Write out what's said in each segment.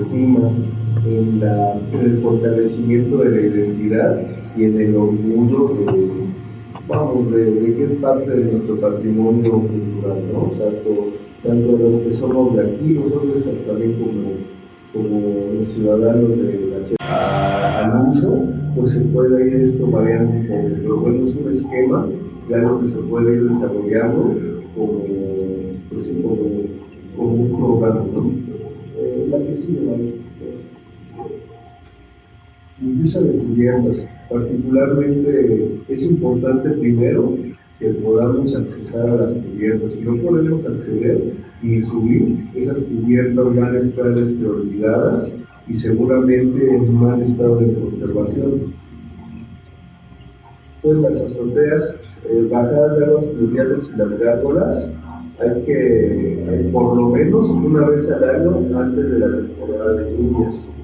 autoestima, en el fortalecimiento de la identidad y en el orgullo de que es parte de nuestro patrimonio cultural, ¿no? Tanto los que somos de aquí, nosotros también como ciudadanos de la ciudad, al uso, pues se puede ir esto variando un poco, pero bueno, es un esquema de algo que se puede ir desarrollando como un programa, ¿no? La que sigue, ¿no? Limpieza de cubiertas, particularmente es importante primero que podamos accesar a las cubiertas. Si no podemos acceder ni subir, esas cubiertas van a estar olvidadas y seguramente en un mal estado de conservación. Entonces las azoteas, bajadas de aguas pluviales y las gárgolas, hay que por lo menos una vez al año antes de la temporada de lluvias.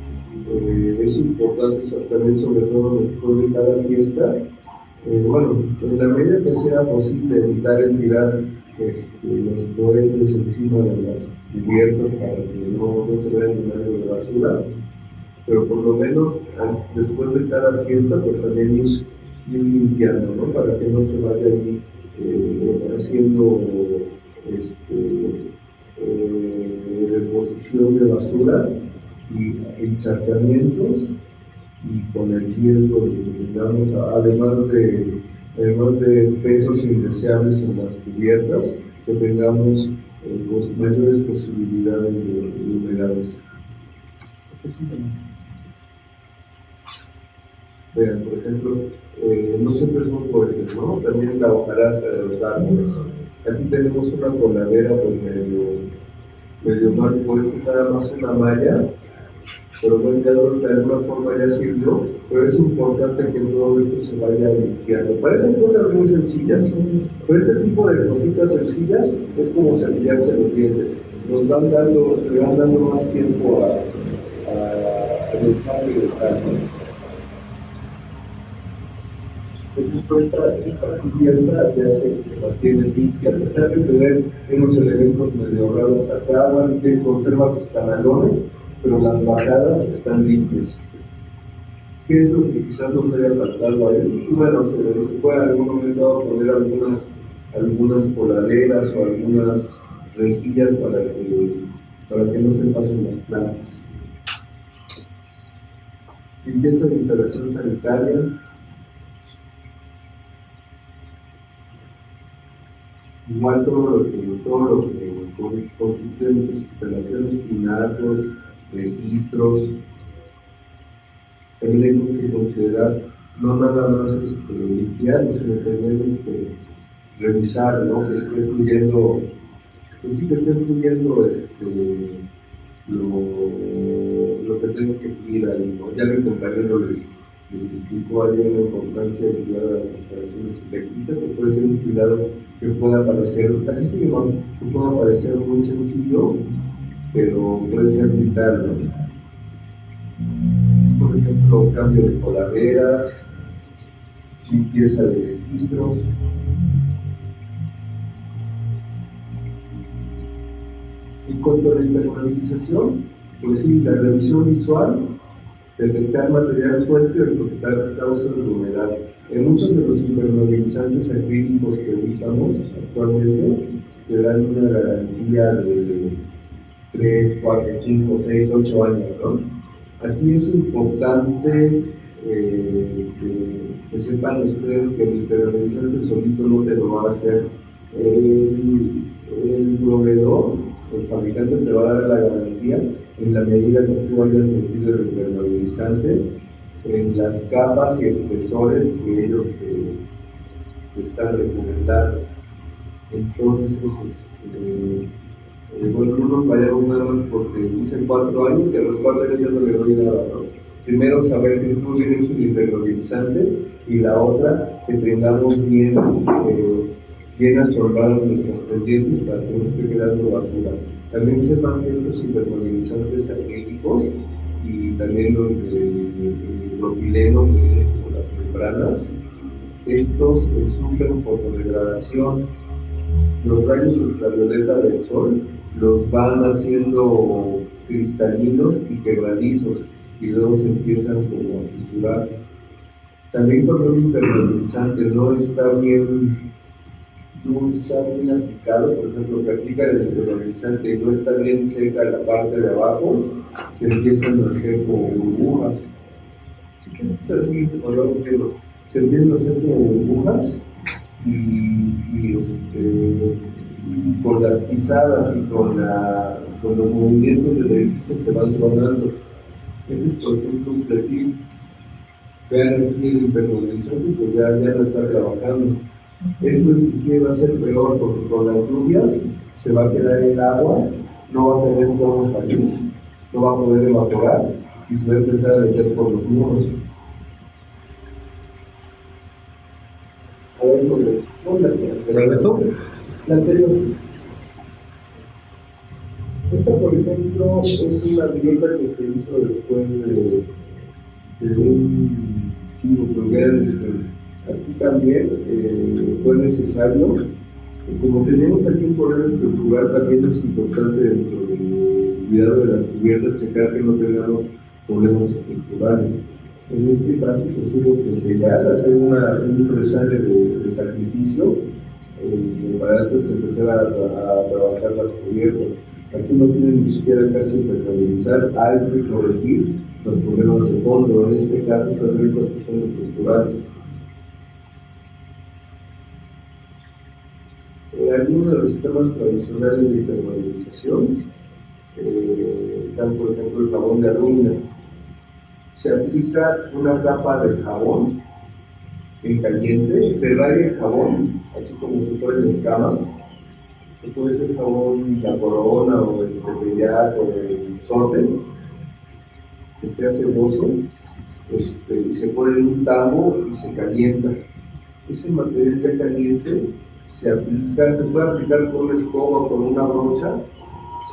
Es importante también, sobre todo después de cada fiesta, en la medida que sea posible evitar el tirar los cohetes encima de las cubiertas para que no se vayan llenando de basura, pero por lo menos después de cada fiesta pues también ir limpiando, ¿no? Para que no se vaya ahí haciendo reposición de basura y encharcamientos, y con el riesgo de que tengamos, además de pesos indeseables en las cubiertas, que tengamos mayores posibilidades de humedades. Vean, por ejemplo, no siempre son cohetes, ¿no? También la hojarasca de los árboles. Aquí tenemos una coladera pues medio mal puesta, nada más una malla, pero bueno, ya de alguna forma ya sirvió, pero es importante que todo esto se vaya limpiando. Parecen cosas muy sencillas, pero este tipo de cositas sencillas es como cepillarse los dientes. Le van dando más tiempo al esmalte dental, ¿no? Por ejemplo, esta cubierta ya se mantiene limpia, a pesar de tener unos elementos medio raros acá, bueno, que conserva sus canalones, pero las bajadas están limpias. ¿Qué es lo que quizás nos haya faltado ahí? Y bueno, se puede en algún momento poner algunas coladeras o algunas rejillas para que no se pasen las plantas. Limpieza de instalación sanitaria. Igual todo lo que constituye muchas instalaciones, tinatos, registros. También hay que considerar no nada más limpiar, sino también revisar, ¿no? Que esté fluyendo, pues sí, que esté fluyendo lo que tengo que fluir ahí, ¿no? Ya mi compañero les explicó ayer la importancia del cuidado de las instalaciones eléctricas, que puede ser un cuidado que pueda parecer, que pueda parecer muy sencillo, pero puede ser vital, ¿no? Por ejemplo, cambio de coladeras, limpieza de registros. En cuanto a la impermeabilización, pues sí, la revisión visual, detectar material suelto y detectar causas de humedad. En muchos de los impermeabilizantes acrílicos que usamos actualmente te dan una garantía de 3, 4, 5, 6, 8 años, ¿no? Aquí es importante que sepan ustedes que el impermeabilizante solito no te lo va a hacer. El proveedor, el fabricante, te va a dar la garantía en la medida que tú hayas metido el impermeabilizante en las capas y espesores que ellos te están recomendando. Entonces, no nos vayamos nada más porque dicen 4 años y a los 4 años ya no le doy nada, ¿no? Primero saber que estuvo bien hecho el impermeabilizante, y la otra, que tengamos bien absorbadas nuestras pendientes para que no esté quedando basura. También sepan que estos impermeabilizantes acrílicos y también los de propileno, que son como las membranas, estos sufren fotodegradación. Los rayos ultravioleta del sol los van haciendo cristalinos y quebradizos, y luego se empiezan como a fisurar. También cuando un impermeabilizante no está bien aplicado, por ejemplo, que aplican el impermeabilizante y no está bien seca la parte de abajo, se empiezan a hacer como burbujas. Así que es el siguiente, cuando vamos viendo, se empiezan a hacer como burbujas y con las pisadas y con los movimientos del edificio se van tronando. Este es, por ejemplo, un pretil. Vean aquí el impermeabilizante, pues ya no está trabajando. Esto inclusive va a ser peor porque con las lluvias se va a quedar el agua, no va a tener cómo salir, no va a poder evaporar y se va a empezar a meter por los muros. A ver, la anterior. Esta, por ejemplo, es una grieta que se hizo después de un aquí también fue necesario. Como tenemos aquí un problema estructural, también es importante dentro del cuidado de las cubiertas checar que no tengamos problemas estructurales. En este caso, pues hubo que sellar, hacer un presale de sacrificio para antes de empezar a trabajar las cubiertas. Aquí no tienen ni siquiera casi impermeabilizar, hay que corregir los problemas de fondo, en este caso estas grietas que son estructurales. Algunos de los sistemas tradicionales de impermeabilización están, por ejemplo, el jabón de alumina. Se aplica una capa de jabón en caliente, se raya el jabón, así como si fueran escamas, que puede ser jabón de la Corona o el Tepeyac o el Sote, que sea ceboso, y se pone en un tambo y se calienta. Ese material ya caliente se puede aplicar con una escoba o con una brocha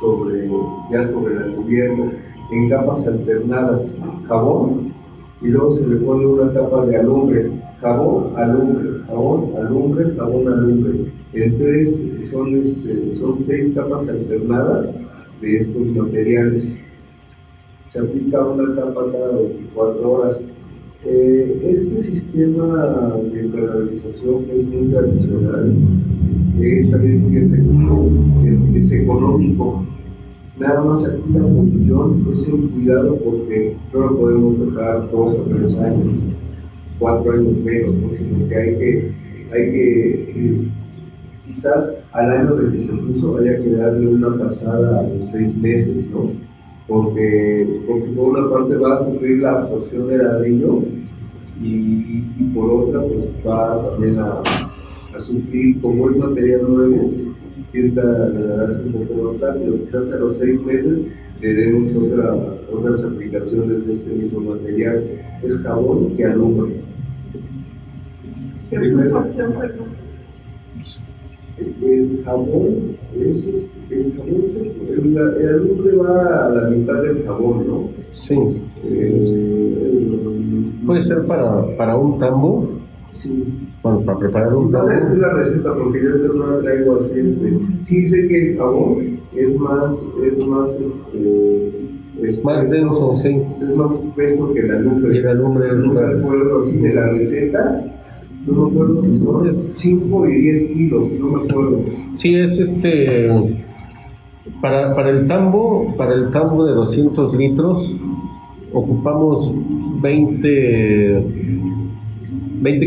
sobre la cubierta, en capas alternadas, jabón, y luego se le pone una capa de alumbre, jabón, alumbre, jabón, alumbre, jabón, alumbre. Entonces son 6 capas alternadas de estos materiales. Se aplica una capa cada 24 horas. Este sistema de impermeabilización es muy tradicional, es también muy efectivo, es económico. Nada más aquí la cuestión es el cuidado, porque no lo podemos dejar 2 o 3 años, 4 años menos, ¿no? Sino que hay que quizás al año de que se puso haya que darle una pasada a los 6 meses, ¿no? Porque por una parte va a sufrir la absorción del ladrillo y por otra pues va también a sufrir, como es material nuevo, tiende a degradarse un poco más rápido. Quizás a los 6 meses le demos otras aplicaciones de este mismo material. Es jabón y alumbre. El jabón el alumbre va a la mitad del jabón, ¿no? Sí. Puede ser para un tambo. Sí. Bueno, para preparar un tambo. Esta es la receta, porque yo no la traigo así. Sí sé que el jabón es más denso, sí. Es más espeso que el alumbre. Y el alumbre es no más. No me acuerdo así de la receta. No me acuerdo si son 5 y 10 kilos, no me acuerdo. Sí, es para el tambo de 200 litros ocupamos 20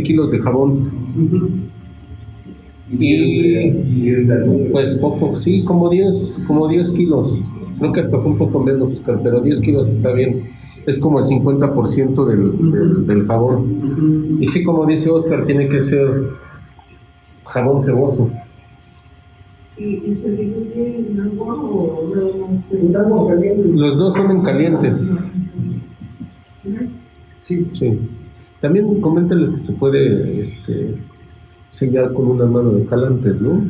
kilos de jabón. Uh-huh. Y 10 de alumbre. Pues poco, sí, como 10 kilos. Creo que hasta fue un poco menos, Oscar, pero 10 kilos está bien. Es como el 50% del jabón. Uh-huh. Y sí, como dice Oscar, tiene que ser jabón ceboso. ¿Y se diluye en agua o en agua caliente? Los dos son en caliente. Sí. También coméntales que se puede sellar con una mano de calantes, ¿no?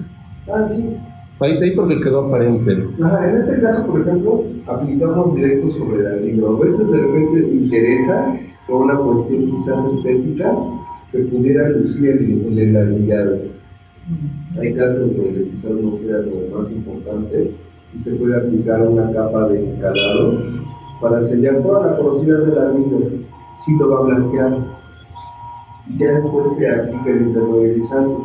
Ah, sí. Ahí porque quedó aparente. En este caso, por ejemplo, aplicamos directo sobre el ladrillo. A veces de repente interesa, por una cuestión quizás estética, que pudiera lucir en el ladrillado. Hay casos donde quizás no sea lo más importante y se puede aplicar una capa de calado para sellar toda la porosidad del ladrillo. Sí lo va a blanquear y ya después se aplica el impermeabilizante.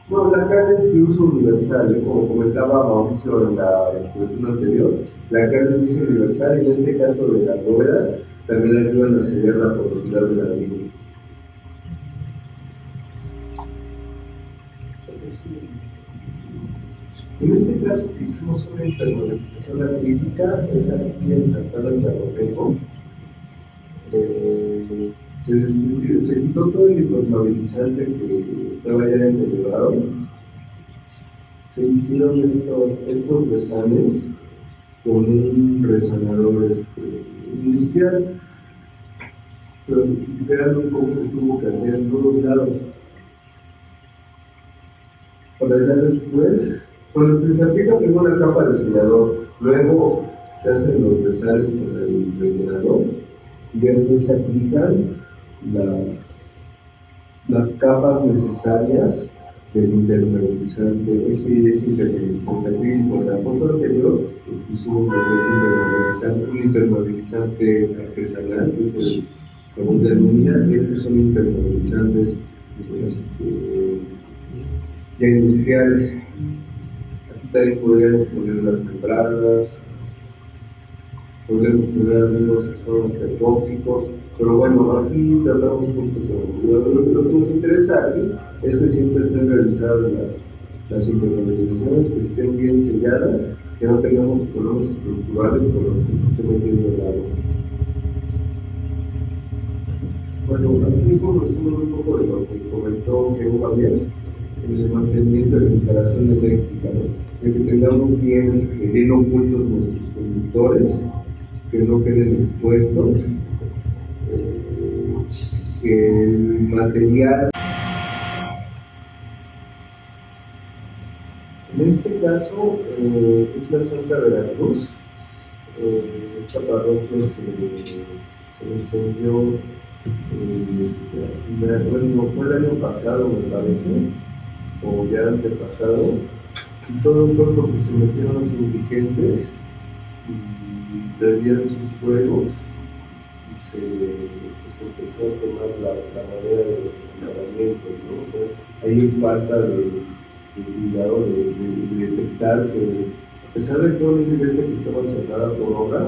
No, la cal es de uso universal, como comentaba Mauricio en la exposición anterior, la cal es de uso universal y en este caso de las bóvedas también ayudan a sellar la porosidad del ladrillo. En este caso hicimos una impermeabilización acrílica, es aquí en Santana del Carrotejo. Se quitó todo el impermeabilizante que estaba ya deteriorado. Se hicieron estos resanes con un resanador industrial, pero vean cómo se tuvo que hacer en todos lados. Para ya después, cuando se aplica primero una capa de sellador, luego se hacen los resanes con el rellenador y después se aplican las capas necesarias del impermeabilizante. Ese es impermeabilizante acrílico. En la foto anterior pusimos lo que es un impermeabilizante artesanal, que es el jabón de alumina. Estos son impermeabilizantes ya industriales. Aquí también podríamos poner las membranas, podríamos poner algunos que son hasta tóxicos, pero bueno, aquí tratamos un poquito lo que nos interesa aquí es que siempre estén realizadas las impermeabilizaciones, que estén bien selladas, que no tengamos problemas estructurales por los que se esté metiendo el agua. Bueno, aquí es un resumen un poco de lo que comentó Diego Javier en el mantenimiento de la instalación eléctrica, ¿no? De que tengamos bien ocultos nuestros conductores, que no queden expuestos, que el material. En este caso es la Santa Veracruz. Esta parroquia se incendió al final, bueno, fue el año pasado me parece, o ya antepasado, y todo fue porque se metieron los indigentes y prendían sus fuegos y se empezó a quemar la madera de los encadenamientos, ¿no? O sea, ahí es falta de cuidado, de detectar que a pesar de toda la iglesia que estaba cerrada por obra,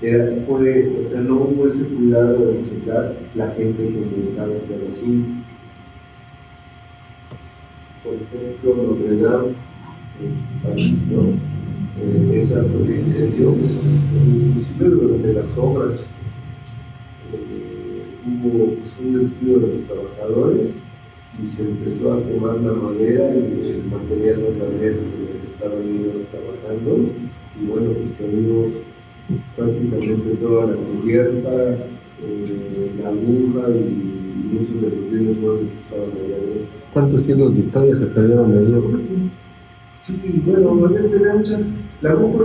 no hubo ese cuidado de checar la gente que ingresaba a este recinto. Por ejemplo, Notre Dame, en París, ¿no? Esa pues se incendió, inclusive durante las obras hubo pues, un descuido de los trabajadores y se empezó a quemar la madera y el material no también en el que estaban ellos trabajando, y bueno, pues perdimos prácticamente toda la cubierta, la aguja y muchos de los bienes muebles que estaban allá adentro. ¿Cuántos siglos de historia se perdieron de ellos? Sí, bueno, realmente tenía muchas. La aguja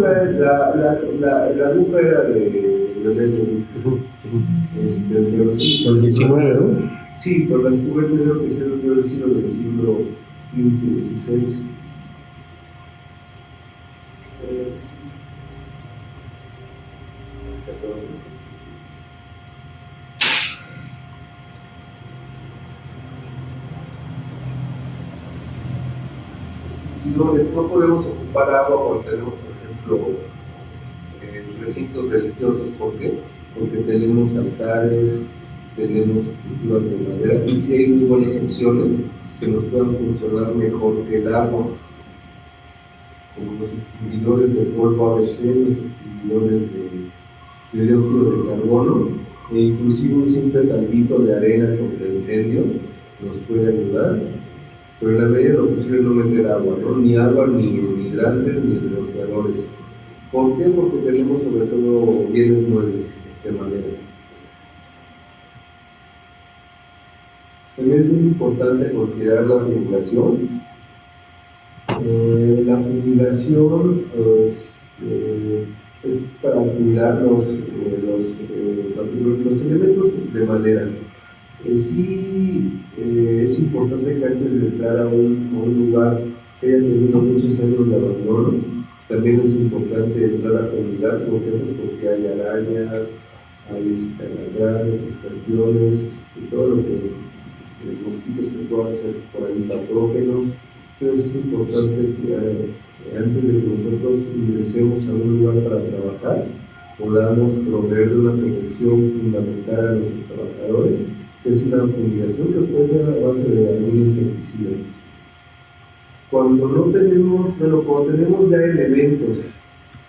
era de Leonel, pero sí. El 19, ¿no? Sí, pero las cubiertas creo que debe haber sido del siglo XV y XVI. No podemos ocupar agua cuando tenemos, por ejemplo, recintos religiosos. ¿Por qué? Porque tenemos altares, tenemos estructuras de madera, y sí hay muy buenas opciones que nos puedan funcionar mejor que el agua, como los extinguidores de polvo ABC, los extinguidores de dióxido de carbono, e inclusive un simple tambito de arena contra incendios nos puede ayudar, pero en la medida de lo posible no meter agua, ¿no? Ni agua, ni hidrantes, ni rociadores. ¿Por qué? Porque tenemos sobre todo bienes muebles de madera. También es muy importante considerar la fumigación. La fumigación es para cuidar los elementos de madera. Sí, es importante que antes de entrar a un lugar que hayan tenido muchos años de abandono. También es importante entrar a fumigar, ¿por qué? Pues porque hay arañas, hay alacranes, escorpiones, todo lo que mosquitos que puedan ser por ahí patógenos. Entonces es importante que antes de que nosotros ingresemos a un lugar para trabajar, podamos proveer de una protección fundamental a nuestros trabajadores, que es una fumigación que puede ser a base de algún insecticida. Cuando no tenemos, cuando tenemos ya elementos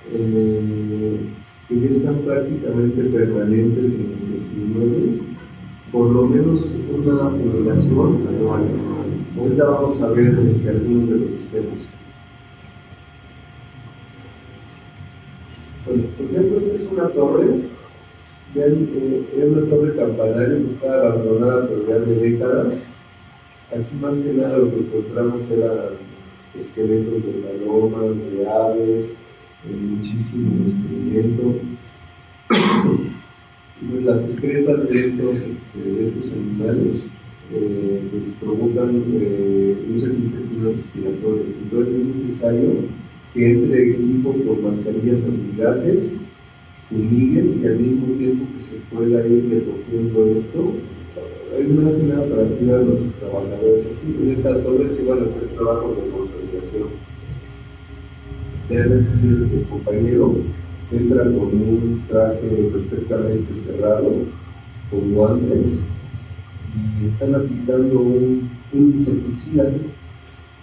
que ya están prácticamente permanentes en nuestros inmuebles, por lo menos una fumigación anual. Ahorita vamos a ver algunos de los sistemas. Bueno, por ejemplo, esta es una torre. Vean, es una torre campanario que está abandonada por ya de décadas. Aquí más que nada lo que encontramos eran esqueletos de palomas, de aves, muchísimo excremento. Las excretas de estos animales pues provocan muchas infecciones respiratorias. Entonces es necesario que entre equipo con mascarillas antigases, fumiguen y al mismo tiempo que se pueda ir recogiendo esto. Es más que nada para activar a los trabajadores. Aquí en esta torre se van a hacer trabajos de consolidación. Vean aquí este compañero entra con un traje perfectamente cerrado, con guantes, y están aplicando un insecticida.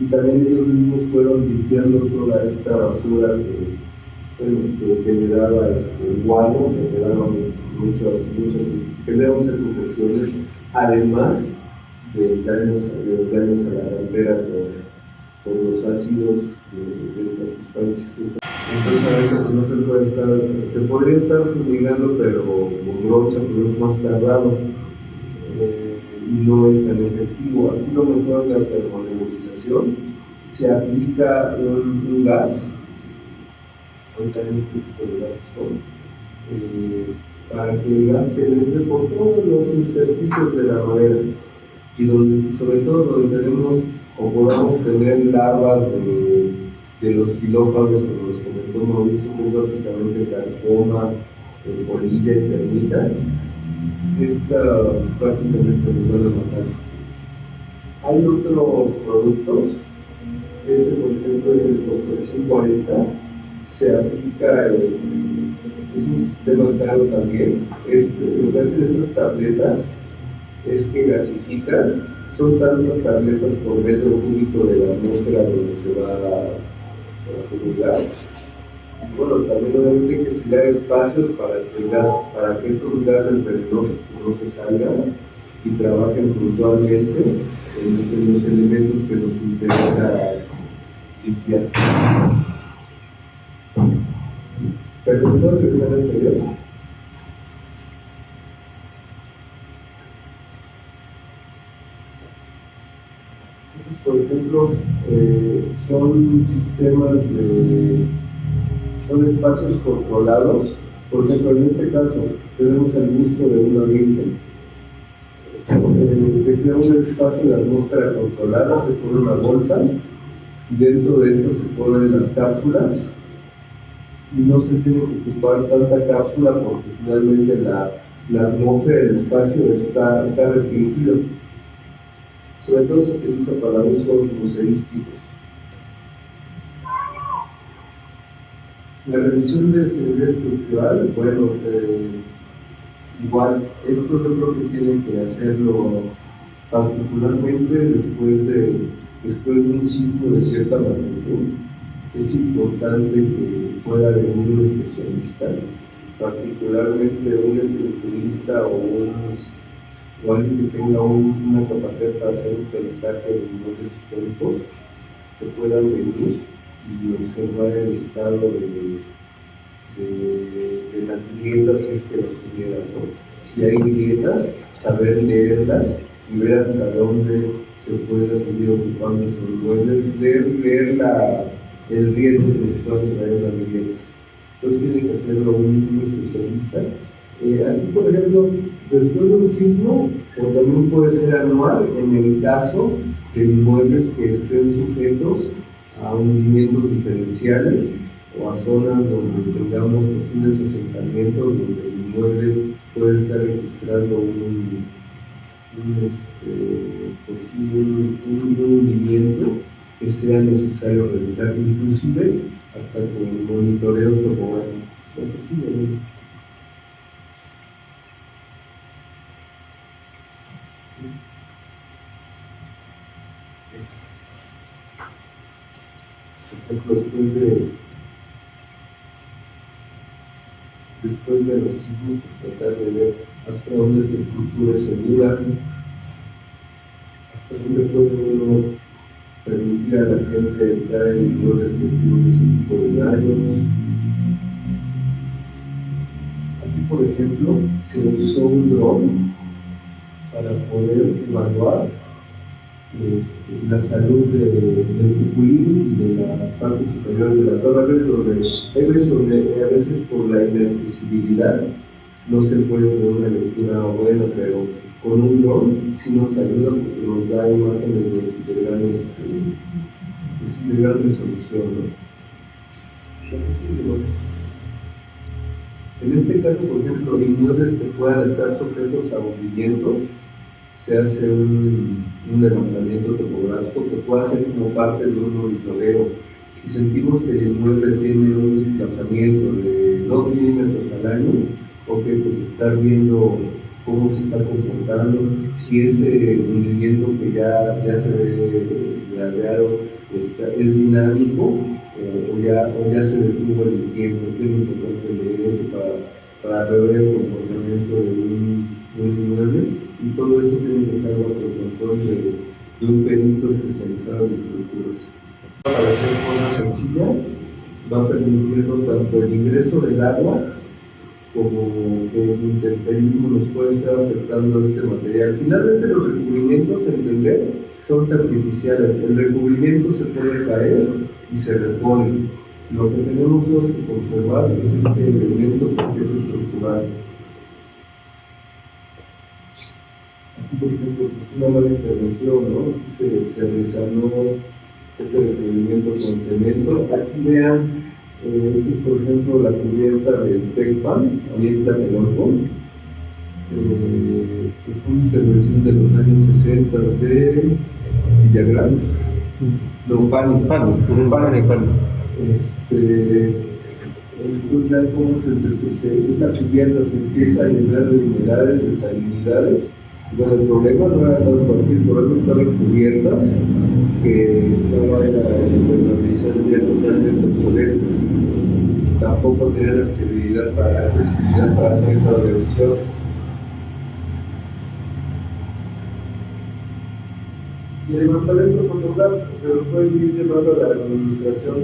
Y también ellos mismos fueron limpiando toda esta basura que generaba el guano, generaba muchas infecciones, además de los daños a la cantera por los ácidos de estas sustancias. Entonces ahorita pues, no se puede se podría estar fumigando, pero con brocha pues es más tardado y no es tan efectivo. Aquí lo mejor es la termonebulización. Se aplica un gas, ahorita vemos qué tipo de gases son, para que el gas penetre por todos los intersticios de la madera y sobre todo donde tenemos o podamos tener larvas de los filófagos, como les comentó Mauricio, que es básicamente carcoma, polilla y termita. Estas prácticamente nos van a matar. Hay otros productos, por ejemplo es el Fosfexin 40, se aplica, es un sistema caro también. Lo que hacen estas tabletas es que gasifican, son tantas tabletas por metro cúbico de la atmósfera donde se va a fumigar. Bueno, también obviamente que se le haga espacios para que estos gases venenosos no se salgan y trabajen puntualmente en los elementos que nos interesa limpiar. Perdón, ¿puedo regresar al anterior? Estos, por ejemplo, son sistemas son espacios controlados. Por ejemplo, en este caso, tenemos el busto de una virgen. Se crea un espacio de atmósfera controlada, se pone una bolsa, y dentro de esto se ponen las cápsulas, y no se tiene que ocupar tanta cápsula porque finalmente la atmósfera del espacio está restringido. Sobre todo se utiliza para usos museísticos. La revisión de seguridad estructural, bueno, igual, esto yo creo que tienen que hacerlo particularmente después de un sismo de cierta magnitud. Es importante que pueda venir un especialista, particularmente un estructurista o alguien que tenga una capacidad para hacer un peritaje de inmuebles históricos, que puedan venir y observar el estado de las grietas si es que los hubiera, ¿no? Si hay grietas, saber leerlas y ver hasta dónde se puede seguir ocupando esos inmuebles, leer el riesgo que nos pueden traer las grietas. Entonces tiene que hacerlo un especialista. Aquí, por ejemplo, después de un sismo, o también puede ser anual en el caso de inmuebles que estén sujetos a hundimientos diferenciales o a zonas donde tengamos posibles asentamientos donde el inmueble puede estar registrando un hundimiento que sea necesario realizar, inclusive hasta con monitoreos topográficos. Eso. Por ejemplo, después de los sismos, pues tratar de ver hasta dónde esta estructura es segura, hasta dónde puede uno permitir a la gente entrar en inmuebles que tienen ese tipo de daños. Aquí, por ejemplo, se usó un dron para poder evaluar la salud del cupulín y de las partes superiores de la torre. Hay veces donde a veces por la inaccesibilidad no se puede tener una lectura buena, pero con un dron sí nos ayuda porque nos da imágenes de gran resolución, ¿no? En este caso, por ejemplo, inmuebles que puedan estar sujetos a hundimientos, se hace un levantamiento topográfico que pueda ser como parte de un monitoreo. Si sentimos que el inmueble tiene un desplazamiento de 2 milímetros al año, pues estar viendo cómo se está comportando, si ese hundimiento que ya se ve gradeado es dinámico o ya se detuvo en el tiempo. Es bien importante leer eso para ver el comportamiento de un inmueble, y todo eso tiene que estar bajo el control de un perito especializado en estructuras. Para hacer cosas sencillas, va a permitirnos tanto el ingreso del agua como que el intemperismo nos puede estar afectando este material. Finalmente, los recubrimientos, entender, son artificiales. El recubrimiento se puede caer y se repone. Lo que tenemos que conservar es este elemento que es estructural. Aquí, por ejemplo, es una mala intervención, ¿no? Se resanó este recubrimiento con cemento. Aquí vean, esta es, por ejemplo, la cubierta del TECPAN, aquí en Tlatelolco, que fue una intervención de los años 60 de Villagrán. No, Pani. Entonces ya como esta cubierta se empieza a llenar de humedades, de salinidades. Bueno, el problema no era tanto aquí, el problema estaba en cubiertas, que estaba el impermeabilizante ya totalmente obsoleto. Tampoco tenían accesibilidad para hacer esas revisiones. Y el levantamiento fotográfico, pero puede ir llevando a la administración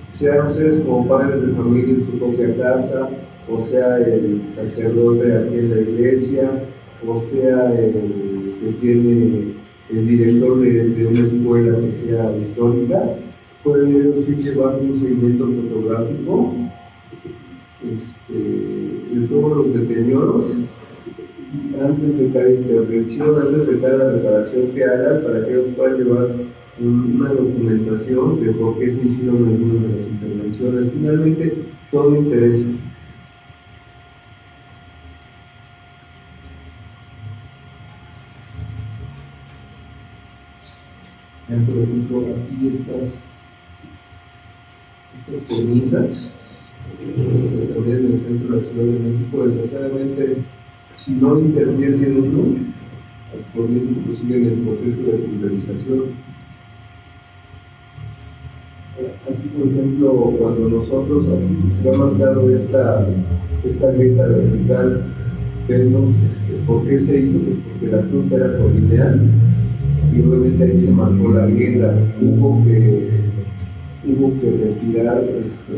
sean ustedes como padres de familia en su propia casa, o sea el sacerdote aquí en la iglesia, o sea el que tiene el director de una escuela que sea histórica, pueden ellos ir llevando un seguimiento fotográfico de todos los deterioros antes de cada intervención, antes de cada reparación que hagan, para que ellos puedan llevar una documentación de por qué se hicieron algunas de las intervenciones. Finalmente, todo interesa. Por ejemplo, aquí estas cornisas, también en el centro de la Ciudad de México, desgraciadamente, si no interviene uno, las cornisas pues siguen el proceso de pulverización. Aquí, por ejemplo, cuando nosotros aquí se ha marcado esta grieta vertical, vemos por qué se hizo, pues porque la punta era colineal y obviamente ahí se marcó la grieta. Hubo que retirar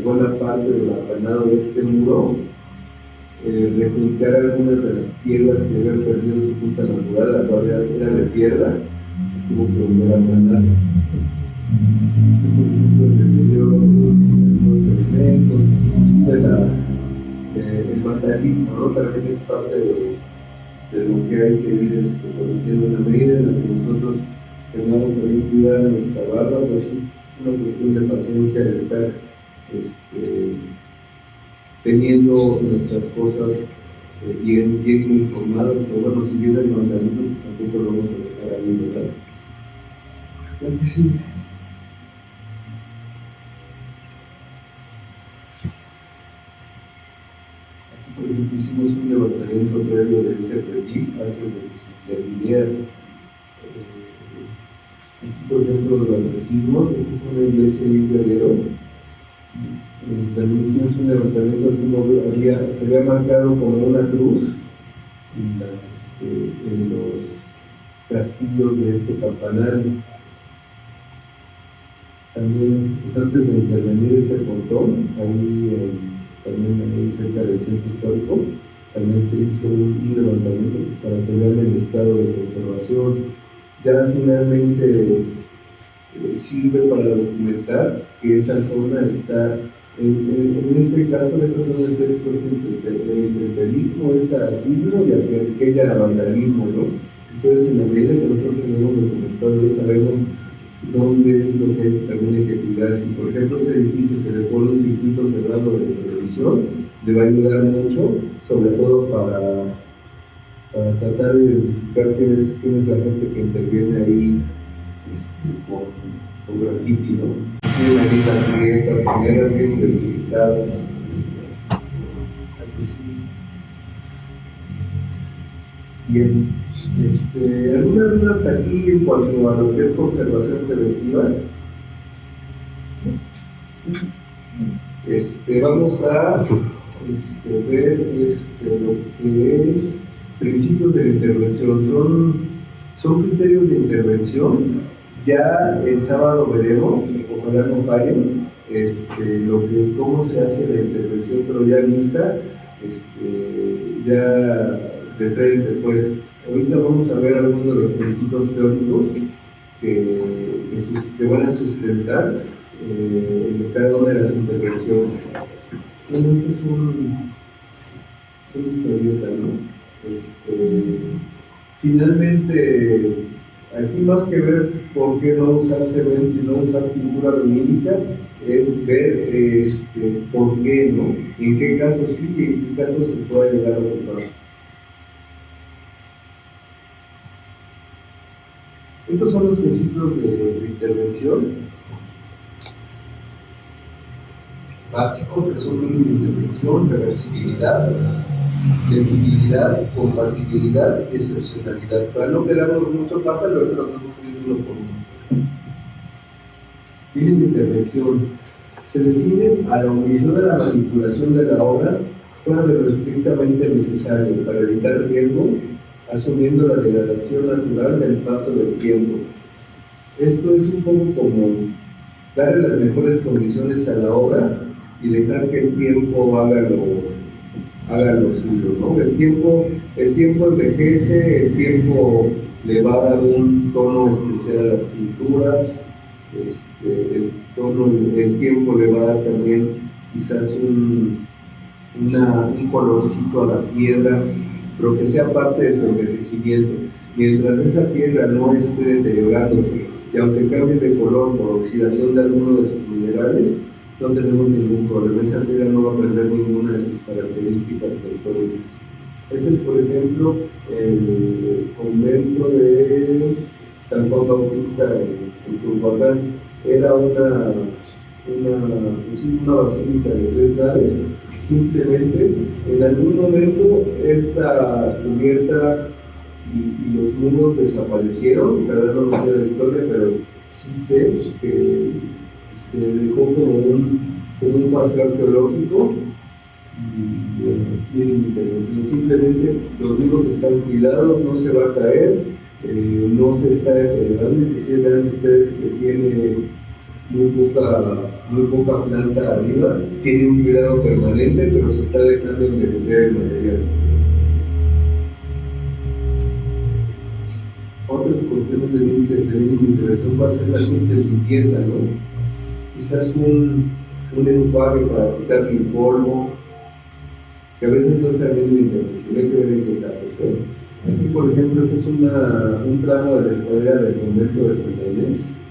buena parte del aplanado de este muro, rejuntar algunas de las piedras que habían perdido su punta natural, la cual era de piedra, y se tuvo que volver a aplanar. El deterioro de los elementos, inclusive el vandalismo, ¿no? También es parte de lo que hay que ir corrigiendo en la medida en la que nosotros tengamos también cuidado de nuestra barra, pues sí, Es una cuestión de paciencia, de estar teniendo nuestras cosas bien informadas, pero bueno, si viene el vandalismo, pues tampoco lo vamos a dejar ahí, ¿verdad? Claro que sí. Aquí, por ejemplo, hicimos un levantamiento previo del CPI antes de que se interviniera. Aquí, por ejemplo, los vandalismos, esta es una iglesia ahí en Guerrero. También hicimos un levantamiento, como se había marcado como una cruz en los castillos de este campanario. También, pues antes de intervenir este portón, también ahí cerca del centro histórico, también se hizo un levantamiento pues, para que vean el estado de conservación. Ya finalmente sirve para documentar que esa zona está, en este caso, esta zona está expuesta entre el intemperismo, asilo y aquella vandalismo, ¿no? Entonces, en la medida que nosotros tenemos documentado, sabemos dónde es lo que también hay que cuidar. Si, por ejemplo, ese edificio se le pone un circuito cerrado de televisión, le va a ayudar mucho, sobre todo para tratar de identificar quién es la gente que interviene ahí con graffiti, ¿no? Sí, ahí las grietas, primeras bien identificadas. Aquí sí. Bien, ¿alguna duda hasta aquí en cuanto a lo que es conservación preventiva? Vamos a ver lo que es principios de la intervención. Son criterios de intervención. Ya el sábado veremos, ojalá no fallen, cómo se hace la intervención, pero ya vista, ya de frente. Pues ahorita vamos a ver algunos de los principios teóricos que van a sustentar en cada una de las intervenciones. Bueno, esta es una historieta, ¿no? Finalmente, aquí más que ver por qué no usar cemento y no usar pintura lumínica, es ver por qué, ¿no? En qué casos sí y en qué casos se puede llegar a ocupar. Estos son los principios de intervención básicos, que son mínima intervención, reversibilidad, legibilidad, compatibilidad y excepcionalidad. Para no quedarnos mucho, pásalo, ahorita los vamos viendo uno por uno. Mínima intervención. Se define a la omisión de la manipulación de la obra fuera de lo estrictamente necesario para evitar riesgo, asumiendo la degradación natural del paso del tiempo. Esto es un poco como darle las mejores condiciones a la obra y dejar que el tiempo haga lo suyo, ¿no? El tiempo envejece, el tiempo le va a dar un tono especial a las pinturas, el tiempo le va a dar también quizás un colorcito a la piedra, pero que sea parte de su envejecimiento. Mientras esa piedra no esté deteriorándose, y aunque cambie de color por oxidación de alguno de sus minerales, no tenemos ningún problema. Esa piedra no va a perder ninguna de sus características tectónicas. Este es, por ejemplo, el convento de San Juan Bautista en Culhuacán. Era una basílica de 3 naves. Simplemente, en algún momento, esta cubierta y los muros desaparecieron. La verdad no sé la historia, pero sí sé que se dejó como un paseo arqueológico y es bien intervención. Simplemente los muros están cuidados, no se va a caer, no se está deteriorando. Inclusive vean ustedes que tiene muy poca planta arriba, tiene un cuidado permanente, pero se está dejando envejecer el material. Otras cuestiones de mínima intervención va a ser la simple limpieza, ¿no? Quizás un enjuague para quitarle el polvo, que a veces no es la mínima intervención, hay que ver en qué casos. Aquí, por ejemplo, este es un tramo de la escalera del convento de Santa Inés.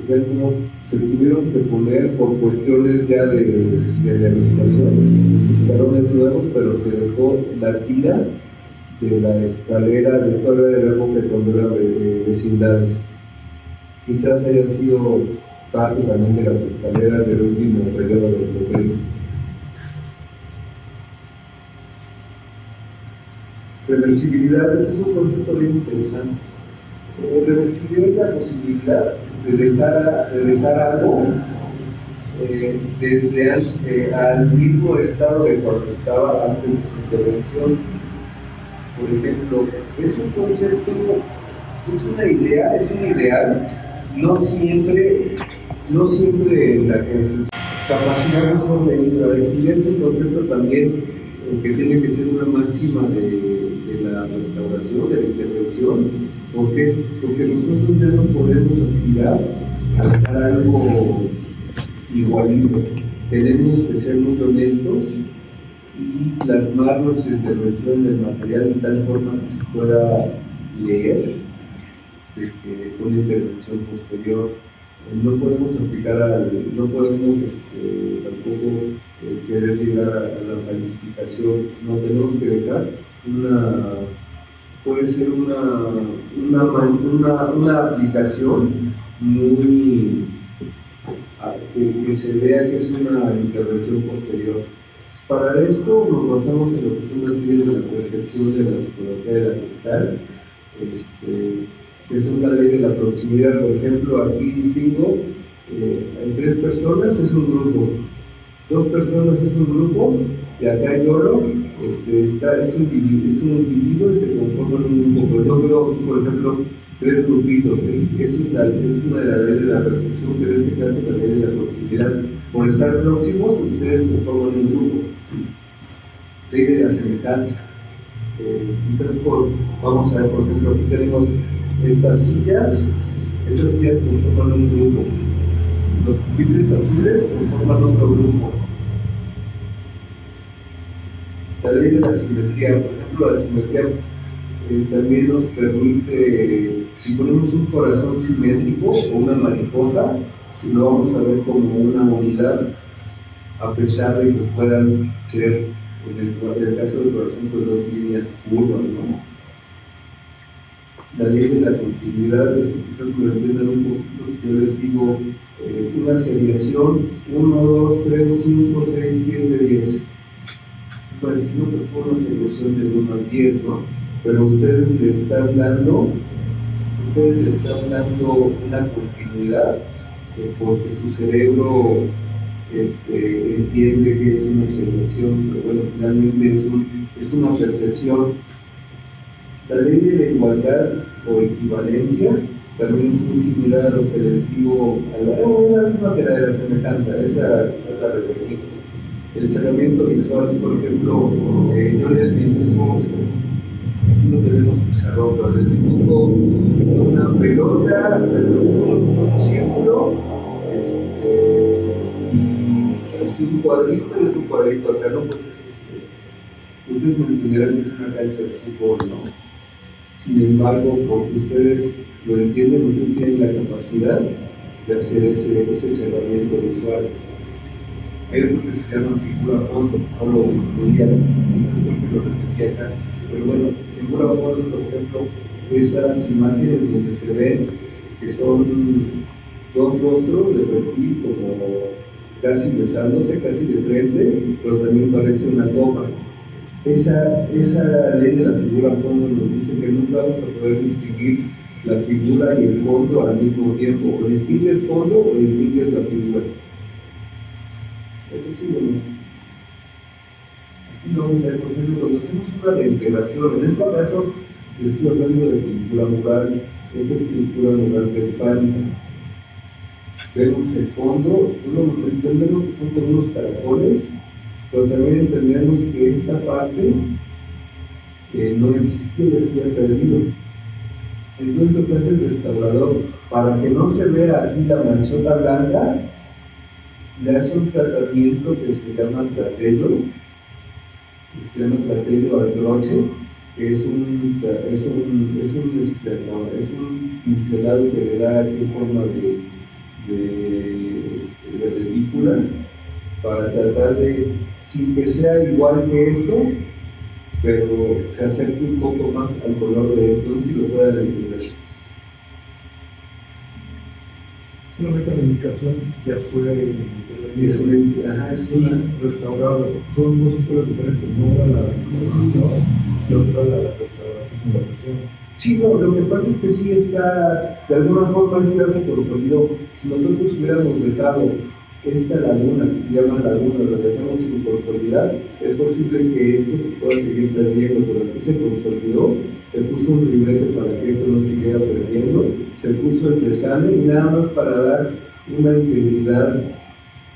ver cómo se tuvieron que poner por cuestiones ya de rehabilitación escalones nuevos, pero se dejó la tira de la escalera de toda la época cuando era de vecindades. Quizás hayan sido parte también de las escaleras del último periodo del gobierno. Reversibilidad, este es un concepto bien interesante. Reversibilidad es la posibilidad de dejar algo desde al mismo estado de cuando estaba antes de su intervención. Por ejemplo, es un concepto, es una idea, es un ideal, no siempre la que su capacidad de sobrevivir es un concepto también que tiene que ser una máxima de la restauración, de la intervención. ¿Por qué? Porque nosotros ya no podemos aspirar a dejar algo igualito. Tenemos que ser muy honestos y plasmar nuestra intervención en el material de tal forma que se pueda leer de que fue una intervención posterior. No podemos aplicar no podemos tampoco querer llegar a la falsificación. No tenemos que dejar puede ser una aplicación muy que se vea que es una intervención posterior. Para esto nos basamos en lo que son las leyes de la percepción de la psicología de la Gestalt, que son la ley de la proximidad. Por ejemplo, aquí distingo en 3 personas es un grupo, 2 personas es un grupo, y acá YOLO es un individuo y se conforma en un grupo. Pero yo veo aquí, por ejemplo, 3 grupitos. Eso es una de las leyes de la percepción, que en este caso es la ley de la proximidad. Por estar próximos, ustedes conforman un grupo. Ley de la semejanza. Vamos a ver, por ejemplo, aquí tenemos estas sillas conforman un grupo. Los pupitres azules conforman otro grupo. La ley de la simetría, por ejemplo, la simetría también nos permite, si ponemos un corazón simétrico o una mariposa, si lo vamos a ver como una unidad, a pesar de que puedan ser, en el caso del corazón, pues 2 líneas curvas, ¿no? La ley de la continuidad, quizás me lo entiendan un poquito si yo les digo una seriación 1, 2, 3, 5, 6, 7, 10. Para decir, no, pues fue una seriación del 1 al 10, ¿no? Pero ustedes le están dando una continuidad porque su cerebro entiende que es una seriación, pero bueno, finalmente es una percepción. La ley de la igualdad o equivalencia también es muy similar a lo que les digo, es la misma que la de la semejanza, esa la repetí. El cerramiento visual es, por ejemplo, yo les dibujo, aquí no tenemos pizarrón, pero les dibujo una pelota, un círculo, un cuadrito y otro cuadrito acá, ¿no? Pues ustedes me entenderán que es una cancha de fútbol, ¿no? Sin embargo, porque ustedes lo entienden, ustedes tienen la capacidad de hacer ese cerramiento visual. Hay otro que se llama figura fondo, no lo incluía, quizás porque lo repetí acá, pero bueno, figura fondo es, por ejemplo, esas imágenes donde se ven que son 2 rostros de perfil, como casi besándose, casi de frente, pero también parece una copa. Esa ley de la figura fondo nos dice que nunca vamos a poder distinguir la figura y el fondo al mismo tiempo. O distingues fondo o distingues la figura. Sí, bueno. Aquí lo vamos a ver, por ejemplo, cuando hacemos una reintegración. En este caso, estoy hablando de pintura mural. Esta es pintura mural prehispánica. Vemos el fondo, entendemos que son como unos caracoles, pero también entendemos que esta parte no existía, ya se había perdido. Entonces lo que hace el restaurador, para que no se vea aquí la manchota blanca, le hace un tratamiento que se llama tratello al broche, que es un pincelado que le da aquí en forma de retícula, para tratar de, sin que sea igual que esto, pero se acerque un poco más al color de esto, no sé si lo puedan entender. Solamente la indicación ya fue restaurada, son dos escuelas diferentes, ¿no? Una la restauración y otra la restauración y la versión. Sí, no, lo que pasa es que sí está, de alguna forma esta se consolidó. Si nosotros hubiéramos dejado esta laguna, que se llama laguna, la dejamos sin consolidar, es posible que esto se pueda seguir perdiendo, pero aquí se consolidó, se puso un ribete para que esto no se siguiera perdiendo, se puso el resale y nada más para dar una integridad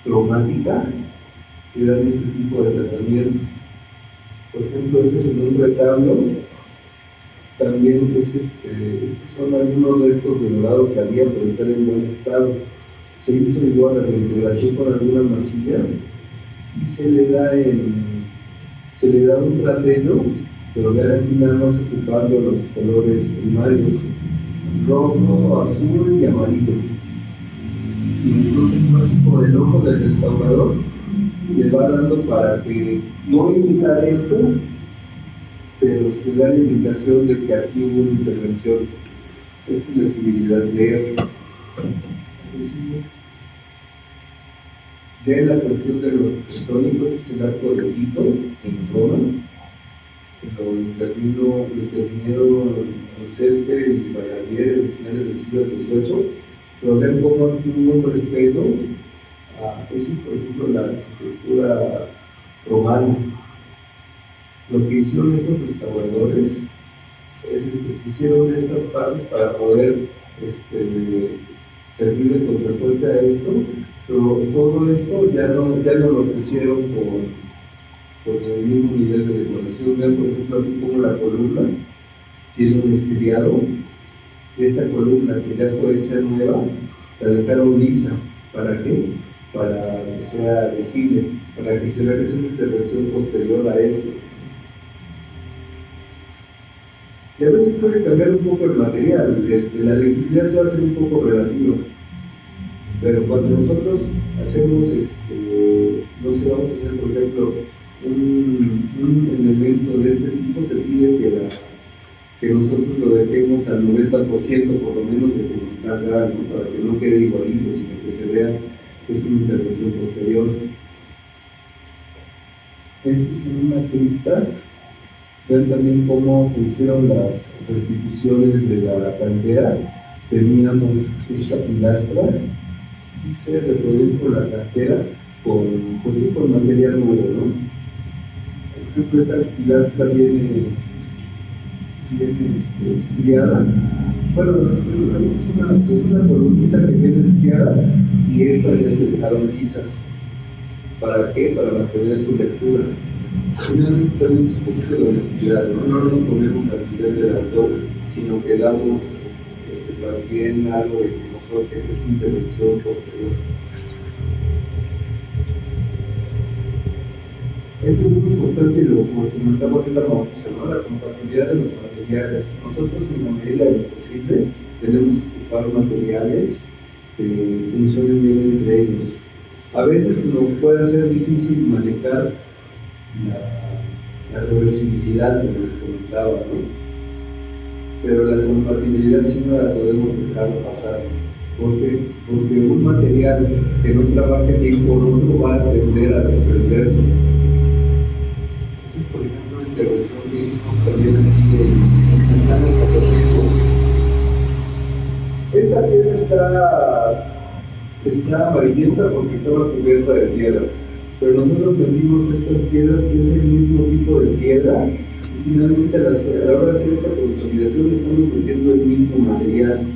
cromática y dar este tipo de tratamiento. Por ejemplo, este es un retablo, también es estos son algunos restos de dorado que había, pero están en buen estado. Se hizo igual la reintegración con alguna masilla y se le da un tratelo, pero vean aquí nada más ocupando los colores primarios, rojo, azul y amarillo. Y entonces así como el ojo del restaurador le va dando para que no imitar esto, pero se da la indicación de que aquí hubo una intervención. Es una legibilidad leer. Ya en la cuestión de lo arquitectónico, este es el arco de Tito en Roma. Lo intervinieron Rossetti y Baillardier en finales del siglo XVIII, pero ven cómo aquí hubo un respeto a, esa es por ejemplo la arquitectura romana. Lo que hicieron estos restauradores es pusieron estas partes para poder servir de contrafuerte a esto, pero todo esto ya no lo pusieron con el mismo nivel de decoración. Vean por ejemplo aquí como la columna tiene un estriado, y esta columna que ya fue hecha nueva la dejaron lisa. ¿Para qué? Para que sea legible, para que se vea que es una intervención posterior a esto. Y a veces puede cambiar un poco el material, la legibilidad va a ser un poco relativa, pero cuando nosotros hacemos, no sé, vamos a hacer por ejemplo un elemento de este tipo, se pide que nosotros lo dejemos al 90% por lo menos de como está acá, ¿no? Para que no quede igualito, sino que se vea que es una intervención posterior. Esto es una cripta. Ven también cómo se hicieron las restituciones de la cantera. Teníamos esta pilastra y se reprodujo la cantera con material nuevo, ¿no? Por ejemplo, esta pilastra viene estriada. Bueno, es una columnita que viene estriada y estas ya se dejaron lisas. ¿Para qué? Para mantener su lectura. Finalmente tenemos un poquito de honestidad, no nos ponemos al nivel del autor, sino que damos también algo de que nosotros que es intervención posterior. Eso es muy importante, lo comentaba ahorita Mauricio, ¿no? La compatibilidad de los materiales. Nosotros, en la medida de lo posible, tenemos que ocupar materiales que funcionen bien entre ellos. A veces nos puede ser difícil manejar la reversibilidad, como les comentaba, ¿no? Pero la compatibilidad sí no la podemos dejar pasar. Porque un material que no trabaje bien con otro va a tender a desprenderse. Esa es, por ejemplo, la intervención que hicimos también aquí en Santana de Capoteco. Esta piedra está amarillenta porque estaba cubierta de tierra, pero nosotros metimos estas piedras que es el mismo tipo de piedra y finalmente a la hora de hacer esta consolidación estamos metiendo el mismo material.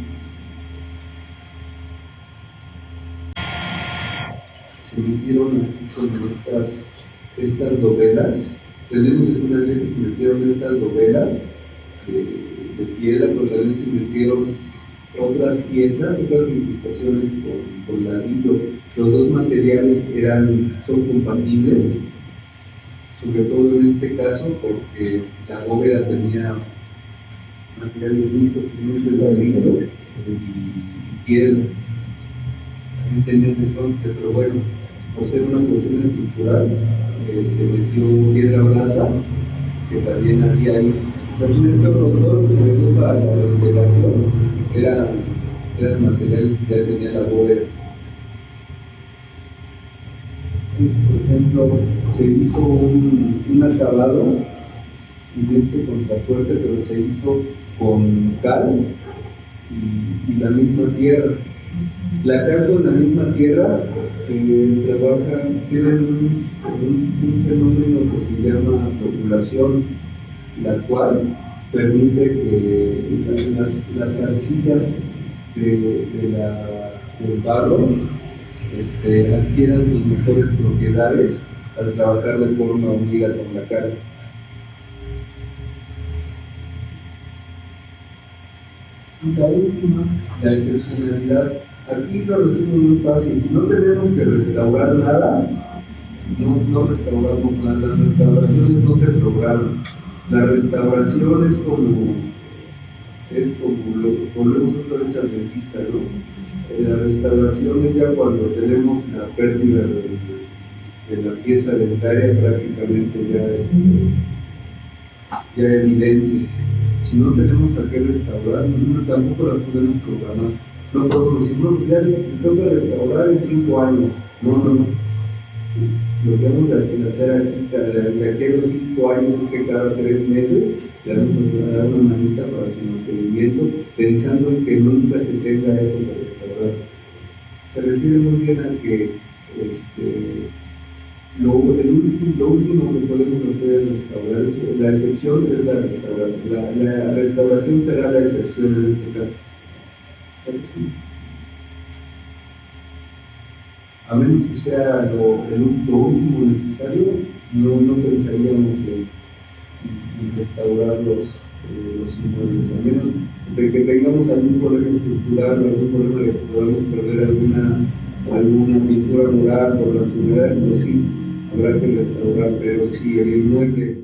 Se metieron aquí con estas dovelas, tenemos aquí una ley que se metieron estas dovelas de piedra, pero también se metieron otras piezas, otras incrustaciones con ladrillo. Los dos materiales son compatibles, sobre todo en este caso porque la bóveda tenía materiales mixtos, tenía ladrillo y piedra, también tenía desorden, pero bueno, por ser una cuestión estructural, se metió piedra brasa, que también había ahí. O sea, todo lo que se metió para la remodelación eran materiales que ya tenía la bóveda. Por ejemplo, se hizo un acabado en este contrafuerte, pero se hizo con cal y la misma tierra. La cal con la misma tierra tienen un fenómeno que se llama floculación, la cual permite que las arcillas del barro adquieran sus mejores propiedades al trabajar de forma unida con la cal. Y la última, la excepcionalidad. Aquí lo resumo muy fácil. Si no tenemos que restaurar nada, no restauramos nada. Las restauraciones no se programan. La restauración es como volvemos otra vez al dentista, ¿no? La restauración es ya cuando tenemos la pérdida de la pieza dentaria prácticamente ya evidente. Si no tenemos a qué restaurar, tampoco las podemos programar. No podemos decir, no, pues ya le toca restaurar en 5 años. No. Lo que vamos a hacer aquí de aquí a los 5 años es que cada 3 meses le vamos a dar una manita para su mantenimiento, pensando en que nunca se tenga eso de restaurar. Se refiere muy bien a que lo último que podemos hacer es restaurar. La excepción es la restauración. La restauración será la excepción en este caso. Sí. A menos que sea lo último necesario, no pensaríamos en restaurar los inmuebles, a menos de que tengamos algún problema estructural, algún problema de que podamos perder alguna pintura mural por las humedades, pues sí, habrá que restaurar, pero si el inmueble